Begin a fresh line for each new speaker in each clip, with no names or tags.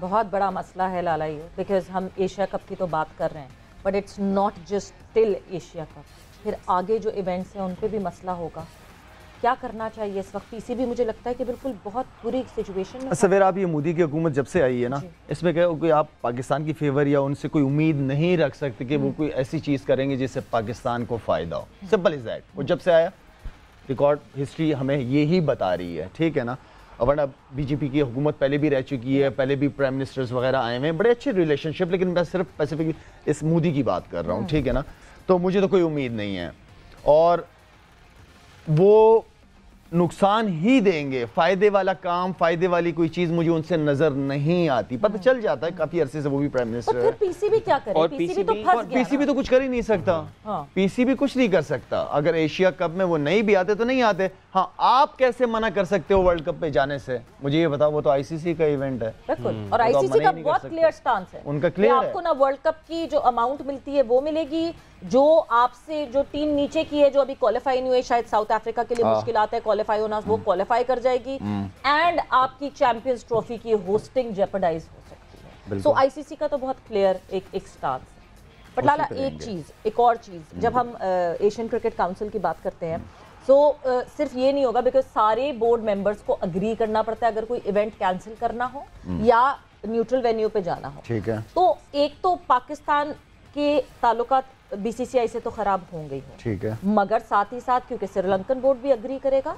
بہت بڑا مسئلہ ہے لالا یہ, بیکاز ہم ایشیا کپ کی تو بات کر رہے ہیں, but it's not just till Asia cup, پھر آگے جو ایونٹس ہیں ان پہ بھی مسئلہ ہوگا. کیا کرنا چاہیے اس وقت؟ پی سی بی مجھے لگتا ہے کہ بالکل بہت بری سچویشن میں.
سویرا آپ یہ مودی کی حکومت جب سے آئی ہے نا, اس میں کہ آپ پاکستان کی فیور یا ان سے کوئی امید نہیں رکھ سکتے کہ وہ کوئی ایسی چیز کریں گے جس سے پاکستان کو فائدہ ہو. Simple is that. وہ جب سے آیا ریکارڈ ہسٹری ہمیں یہی بتا رہی ہے, ٹھیک ہے نا. ورنہ بی جے پی کی حکومت پہلے بھی رہ چکی ہے, پہلے بھی پرائم منسٹرز وغیرہ آئے ہوئے ہیں, بڑے اچھے ریلیشن شپ, لیکن میں صرف اسپیسیفکلی اس مودی کی بات کر رہا ہوں, ٹھیک ہے نا. تو مجھے تو کوئی امید نہیں ہے, اور وہ نقصان ہی دیں گے. فائدے والا کام, فائدے والی کوئی چیز مجھے ان سے نظر نہیں آتی. پتہ چل جاتا ہے کافی عرصے سے وہ بھی پرائم منسٹر ہے.
پی سی بی کیا کرے؟ پی سی بی تو پھنس گیا.
پی سی بی تو کچھ کر ہی نہیں سکتا. پی سی بی کچھ نہیں کر سکتا. اگر ایشیا کپ میں وہ نہیں بھی آتے تو نہیں آتے. ہاں, آپ کیسے منع کر سکتے ہو ورلڈ کپ پہ جانے سے؟ مجھے یہ بتاؤ. وہ تو آئی سی سی کا ایونٹ ہے.
بالکل, اور آئی سی سی کا بہت کلیئر سٹانس ہے.
ان کا کلیئر ہے.
آپ کو نا ورلڈ کپ کی جو اماؤنٹ ملتی ہے وہ ملے گی, جو آپ سے جو ٹیم نیچے کی ہے جو ابھی کوالیفائی نہیں ہوئی, شاید ساؤتھ افریقہ کے لیے مشکلات ہے کوالیفائی ہونا, وہ کوالیفائی کر جائے گی, اینڈ آپ کی چیمپئنز ٹرافی کی ہوسٹنگ جیپرڈائز ہو سکتی ہے. سو آئی سی سی کا تو بہت کلیئر ایک سٹانس ہے. بٹ لالا ایک اور چیز, جب ہم ایشین کرکٹ کاؤنسل کی بات کرتے ہیں تو صرف یہ نہیں ہوگا, بیکاز سارے بورڈ ممبرز کو اگری کرنا پڑتا ہے اگر کوئی ایونٹ کینسل کرنا ہو یا نیوٹرل وینیو پہ جانا ہو.
ٹھیک ہے.
تو ایک تو پاکستان کے تعلقات بی سی سی آئی سے تو خراب ہوں گے ہی,
ٹھیک ہے,
مگر ساتھ ہی ساتھ کیونکہ سری لنکن بورڈ بھی اگری کرے گا,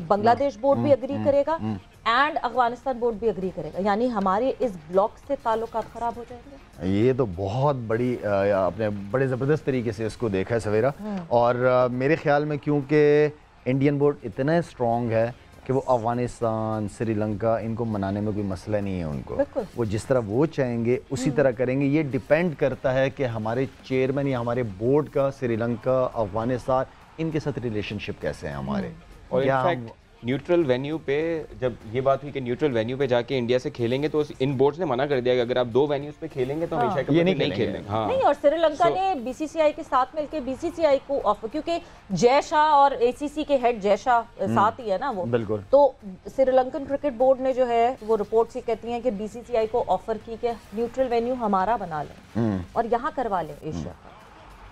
بنگلہ دیش بورڈ بھی اگری کرے گا, اینڈ افغانستان بورڈ بھی اگری کرے گا, یعنی ہمارے اس بلاک سے تعلقات خراب ہو جائیں گے.
یہ تو بہت بڑی, آپ نے بڑے زبردست طریقے سے اس کو دیکھا ہے سویرا. اور میرے خیال میں کیونکہ انڈین بورڈ اتنا اسٹرانگ ہے کہ وہ افغانستان, سری لنکا, ان کو منانے میں کوئی مسئلہ نہیں ہے ان کو. وہ جس طرح وہ چاہیں گے اسی طرح کریں گے. یہ ڈیپینڈ کرتا ہے کہ ہمارے چیئرمین یا ہمارے بورڈ کا سری لنکا, افغانستان, ان کے ساتھ ریلیشن شپ کیسے ہیں ہمارے.
اور انفیکٹ نیوٹرل وینیو پہ جب یہ بات ہوئی کہ نیوٹرل وینیو پہ جا کے انڈیا سے کھیلیں گے, تو ان بورڈز نے منع کر دیا کہ اگر آپ 2 وینیوز پہ کھیلیں گے تو ہمیشہ کے لیے نہیں کھیلیں گے.
نہیں, اور سری لنکا نے بی سی سی آئی کے ساتھ مل کے بی سی سی آئی کو آفر, کیونکہ جے شاہ اور اے سی سی کے ہیڈ جے شاہ ساتھ ہی ہے نا وہ, تو سری لنکن کرکٹ بورڈ نے جو ہے وہ رپورٹس یہ کہتی ہیں کہ بی سی سی آئی کو آفر کی کہ نیوٹرل وینیو ہمارا بنا لیں اور یہاں کروا لیں ایشیا کا.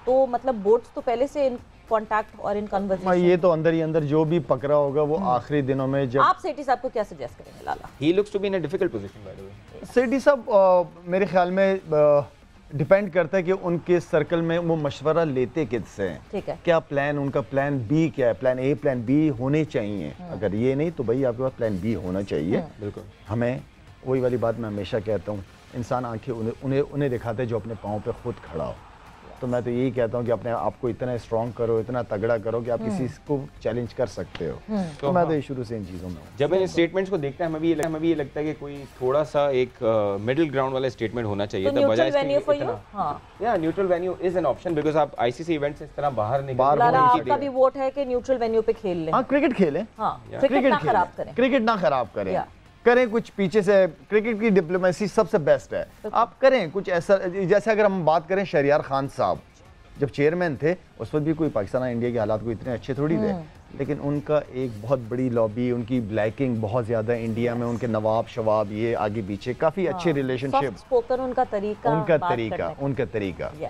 تو مطلب بورڈز تو پہلے سے ان کانٹیکٹ اور ان کنورسیشن,
یہ تو اندر ہی اندر جو بھی پکڑا ہوگا وہ آخری دنوں میں. جب
آپ سیٹھی صاحب کو کیا سجیسٹ کریں گے لالا؟
He looks to be in a difficult position by the way.
Sethi صاحب میرے خیال میں ڈیپینڈ کرتا ہے کہ ان کے سرکل میں وہ مشورہ لیتے کس سے ہیں.
ٹھیک ہے,
کیا پلان, ان کا پلان بی کیا ہے, پلان اے, پلان بی ہونے چاہیے. اگر یہ نہیں تو بھائی آپ کے پاس پلان بی ہونا چاہیے.
بالکل.
ہمیں وہی والی بات میں ہمیشہ کہتا ہوں, انسان آنکھیں انہیں دکھاتا ہے جو اپنے پاؤں پہ خود کھڑا ہو. تو میں تو یہی کہتا ہوں کہ اپنے آپ کو اتنا اسٹرانگ کرو, اتنا تگڑا کرو کہ آپ کسی کو چیلنج کر سکتے ہو. تو میں تو یہ شروع سے ان چیزوں میں
جب ان اسٹیٹمنٹس کو دیکھتے ہیں ہمیں بھی یہ لگتا ہے کہ کوئی تھوڑا سا ایک مڈل گراؤنڈ والا اسٹیٹمنٹ ہونا چاہیے تھا, بجائے اس کے یا neutral venue is an option, because آپ آئی سی سی ایونٹ سے اس طرح باہر نہیں.
لالا آپ کا بھی ووٹ ہے کہ نیوٹرل وینیو پہ کھیل لیں.
ہاں, کرکٹ کھیلیں,
کرکٹ نہ خراب کریں,
کرکٹ نہ خراب کریں کچھ پیچھے سے. کرکٹ کی ڈپلومیسی سب سے بیسٹ ہے. آپ کریں کچھ ایسا, جیسے اگر ہم بات کریں شہریار خان صاحب جب چیئرمین تھے اس وقت بھی کوئی پاکستان اور انڈیا کے حالات کو اتنے اچھے تھوڑی تھے, لیکن ان کا ایک بہت بڑی لابی, ان کی بلیکنگ بہت زیادہ انڈیا میں, ان کے نواب شواب یہ آگے پیچھے کافی اچھے ریلیشن شپ,
ان کا
طریقہ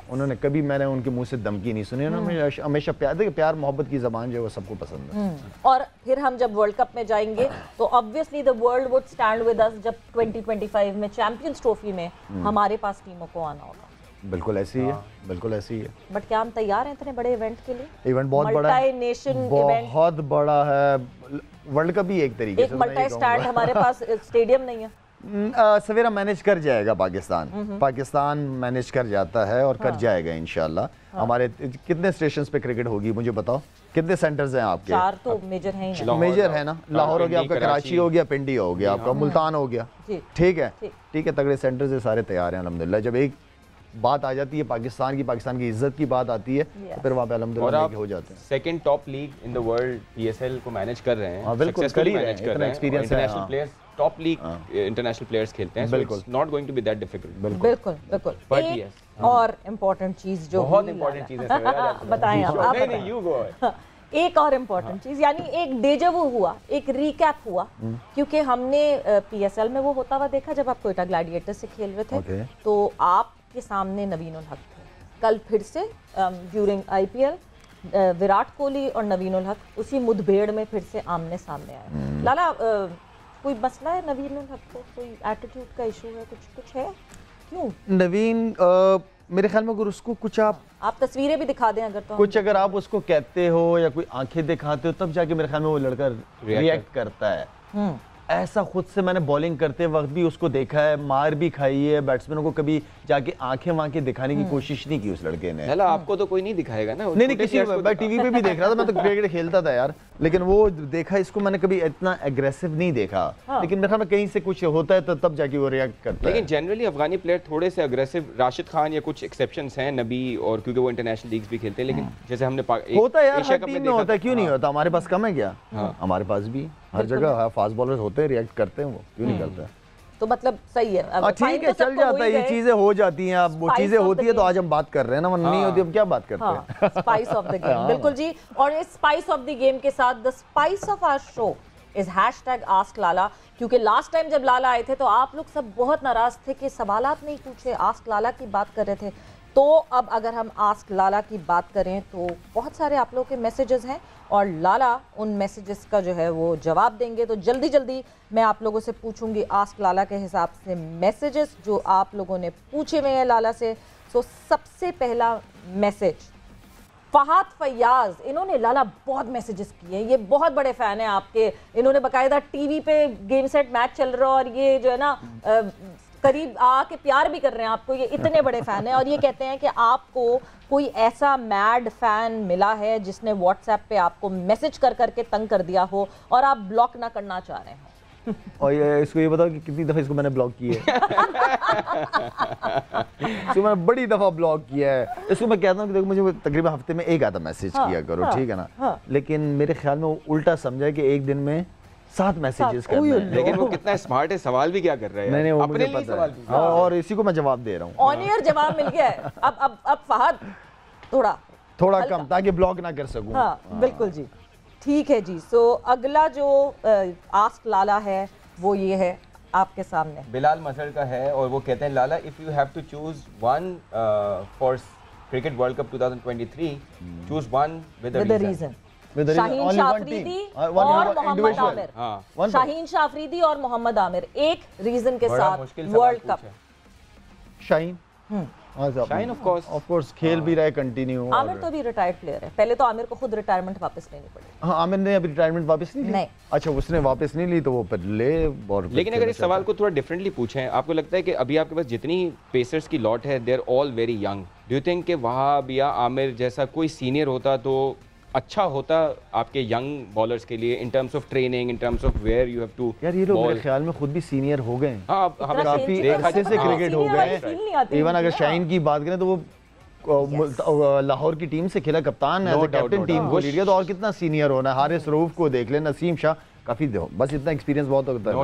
انہوں نے کبھی, میں نے ان کے منہ سے دھمکی نہیں سنی. انہوں نے ہمیشہ پیار محبت کی زبان جو ہے وہ سب کو پسند ہے.
اور پھر ہم جب ورلڈ کپ میں جائیں گے تو obviously the world would stand with us جب 2025 میں چیمپئنز ٹرافی میں ہمارے پاس ٹیموں کو آنا ہوگا.
بالکل ایسی ہے, بالکل ایسی ہے.
بٹ کیا ہم تیار ہیں اتنے بڑے ایونٹ کے لیے؟
ایونٹ بہت بڑا ہے,
ملٹی نیشن ایونٹ
بہت بڑا ہے. ورلڈ کپ بھی ایک طریقے سے,
ایک ملٹی اسٹارٹ, ہمارے پاس اسٹیڈیم نہیں ہے.
سویرا مینیج کر جائے گا پاکستان مینیج کر جاتا ہے اور کر جائے گا انشاءاللہ. ہمارے کتنے اسٹیشنز پہ کرکٹ ہوگی مجھے بتاؤ, کتنے سینٹرز ہیں آپ کے؟
4 تو میجر ہیں.
میجر ہے نا, لاہور ہو گیا آپ کا, کراچی ہو گیا, پنڈی ہو گیا آپ کا, ملتان ہو گیا. ٹھیک ہے, تگڑے سینٹرز سارے تیار ہیں الحمدللہ. جب ایک بات آ جاتی ہے پاکستان کی عزت کی بات آتی ہے تو پھر وہاں پہ الحمدللہ ہو جاتے ہیں.
سیکنڈ ٹاپ لیگ ان دی ورلڈ پی ایس ایل کو مینیج کر رہے ہیں,
بالکل کر ہی رہے ہیں, اتنا ایکسپیرینس ہے.
International players top league international players کھیلتے ہیں, so it's not going to be that difficult.
بالکل. ایک اور امپورٹنٹ چیز جو
بہت امپورٹنٹ چیز ہے,
بتائیں آپ.
نہیں یو گو.
ایک اور امپورٹنٹ چیز، یعنی ایک ڈیجاوو ہوا، ایک ریکیپ ہوا، کیونکہ ہم نے پی ایس ایل میں وہ ہوتا ہوا دیکھا جب آپ کوئٹہ گلیڈیٹر سے کھیل رہے تھے، تو آپ کے سامنے نوین الحق تھے. کل پھر سے ڈیورنگ آئی پی ایل وراٹ کوہلی اور نوین الحق اسی مدبھیڑ میں پھر سے آمنے سامنے آئے. لالا کوئی مسئلہ ہے نوین الحق کو، کوئی ایٹیٹیوڈ کا ایشو ہے، کچھ ہے؟ کیوں
نوین میرے خیال میں اگر اس کو کچھ
آپ تصویریں بھی دکھا دیں اگر تو
کچھ اگر آپ اس کو کہتے ہو یا کوئی آنکھیں دکھاتے ہو تب جا کے میرے خیال میں وہ لڑکا ریئیکٹ کرتا ہے. ایسا خود سے میں نے بولنگ کرتے وقت بھی اس کو دیکھا ہے، مار بھی کھائی ہے بیٹسمینوں کو، کبھی جا کے آنکھیں وانکھیں دکھانے کی کوشش نہیں کی اس لڑکے نے.
آپ کو تو کوئی نہیں دکھائے گا نا.
نہیں کسی میں ٹی وی پہ بھی دیکھ رہا تھا، میں تو کرکٹ کھیلتا تھا یار، لیکن وہ دیکھا اس کو میں نے کبھی اتنا ایگریسو نہیں دیکھا. لیکن میرے خیال میں کہیں سے کچھ ہوتا ہے تب جا کے وہ ریئیکٹ کرتا ہے.
لیکن جنرلی افغانی پلیئر تھوڑے سے اگریسو، راشد خان یا کچھ ایکسیپشنز ہیں، نبی، اور کیونکہ وہ انٹرنیشنل لیگز بھی کھیلتے ہیں، لیکن جیسے ہم نے
ہوتا ہے یار، ہر ٹیم میں ہوتا ہے، کیوں نہیں ہوتا؟ ہمارے پاس کم ہے کیا؟ ہمارے پاس بھی ہر جگہ فاسٹ بالرز ہوتے ہیں، ریئیکٹ کرتے ہیں، وہ کیوں نہیں کرتے؟
تو مطلب صحیح ہے،
ٹھیک ہے، چل جاتا ہے، یہ چیزیں ہو جاتی ہیں. اب وہ چیزیں ہوتی ہیں تو آج ہم بات کر رہے ہیں نا، ورنہ نہیں ہوتی ہم کیا بات کرتے ہیں.
اسپائس آف دا گیم، بالکل جی. اور اس اسپائس آف دی گیم کے ساتھ the spice of our show is #Ask Lala، کیونکہ لاسٹ ٹائم جب لالا آئے تھے تو آپ لوگ سب بہت ناراض تھے کہ سوالات نہیں پوچھے، آسک لالا کی بات کر رہے تھے. تو اب اگر ہم آسک لالا کی بات کریں تو بہت سارے آپ لوگوں کے میسیجز ہیں اور لالا ان میسیجز کا جو ہے وہ جواب دیں گے. تو جلدی میں آپ لوگوں سے پوچھوں گی آسک لالا کے حساب سے میسیجز جو آپ لوگوں نے پوچھے ہوئے ہیں لالا سے. سو سب سے پہلا میسیج فہد فیاض، انہوں نے لالا بہت میسیجز کیے ہیں، یہ بہت بڑے فین ہیں آپ کے. انہوں نے باقاعدہ ٹی وی پہ گیم سیٹ میچ چل رہا اور یہ جو ہے نا قریب آ کے پیار بھی کر رہے ہیں آپ کو، یہ اتنے بڑے فین ہیں. اور یہ کہتے ہیں کہ آپ کو کوئی ایسا میڈ فین ملا ہے جس نے واٹس ایپ پہ آپ کو میسج کر کے تنگ کر دیا ہو اور آپ بلاک نہ کرنا چاہ رہے ہوں.
اور اس کو یہ بتاؤ کہ کتنی دفعہ اس کو میں نے بلاک کیا ہے؟ اس کو میں نے بڑی دفعہ بلاک کیا ہے. اس کو میں کہتا ہوں کہ دیکھو مجھے تقریباً ہفتے میں ایک آدھا میسج کیا کرو، ٹھیک ہے نا، لیکن میرے خیال میں وہ الٹا سمجھا کہ ایک دن میں 7 میسیجز کرنا ہے.
لیکن وہ کتنا اسمارٹ ہے، سوال بھی کیا کر رہا ہے.
نہیں اپنے لیے سوال بھی، اور اسی کو میں جواب دے رہا ہوں.
آن ایئر جواب مل گیا ہے. اب فہد تھوڑا
کم، تاکہ بلاک نہ کر سکوں.
ہاں بالکل جی، ٹھیک ہے جی. سو اگلا جو آسک لالا ہے وہ یہ ہے آپ کے سامنے،
بلال مظہر کا ہے، اور وہ کہتے ہیں لالا if you have to choose one for cricket world cup 2023 choose one with a reason.
شاہین شاہ افریدی اور محمد عامر، شاہین شاہ افریدی اور محمد عامر ایک ریزن کے ساتھ world cup.
Shaheen of course کھیل بھی رہے کنٹینیو.
عامر تو بھی ریٹائرڈ پلیئر ہے، پہلے تو عامر کو خود ریٹائرمنٹ واپس لینی پڑی.
ہاں عامر نے ابھی ریٹائرمنٹ واپس نہیں لی. اچھا اس نے واپس نہیں لی تو وہ پھر لے.
لیکن اگر اس سوال کو تھوڑا ڈفرینٹلی پوچھیں، آپ کو لگتا ہے کہ ابھی آپ کے پاس جتنی پیسرز کی لاٹ ہے they are all very young, do you think کہ وہاب یا عامر جیسا کوئی سینئر ہوتا تو اچھا ہوتا آپ کے ینگ بالرز کے لیے in terms of training, in terms of where you have to?
یار یہ لوگ میرے خیال میں خود بھی سینئر ہو گئے ہیں.
ہاں
ہمیں کافی اچھے سے کرکٹ ہو گئے ہیں. ایون اگر شاہین کی بات کریں تو وہ لاہور کی ٹیم سے کھیلا، کپتان ہے، کیپٹن ٹیم کو لیڈ کیا، تو اور کتنا سینئر ہونا ہے. حارث رؤوف کو دیکھ لیں، نسیم شاہ، کافی بس اتنا ایکسپیرینس بہت ہوتا ہے.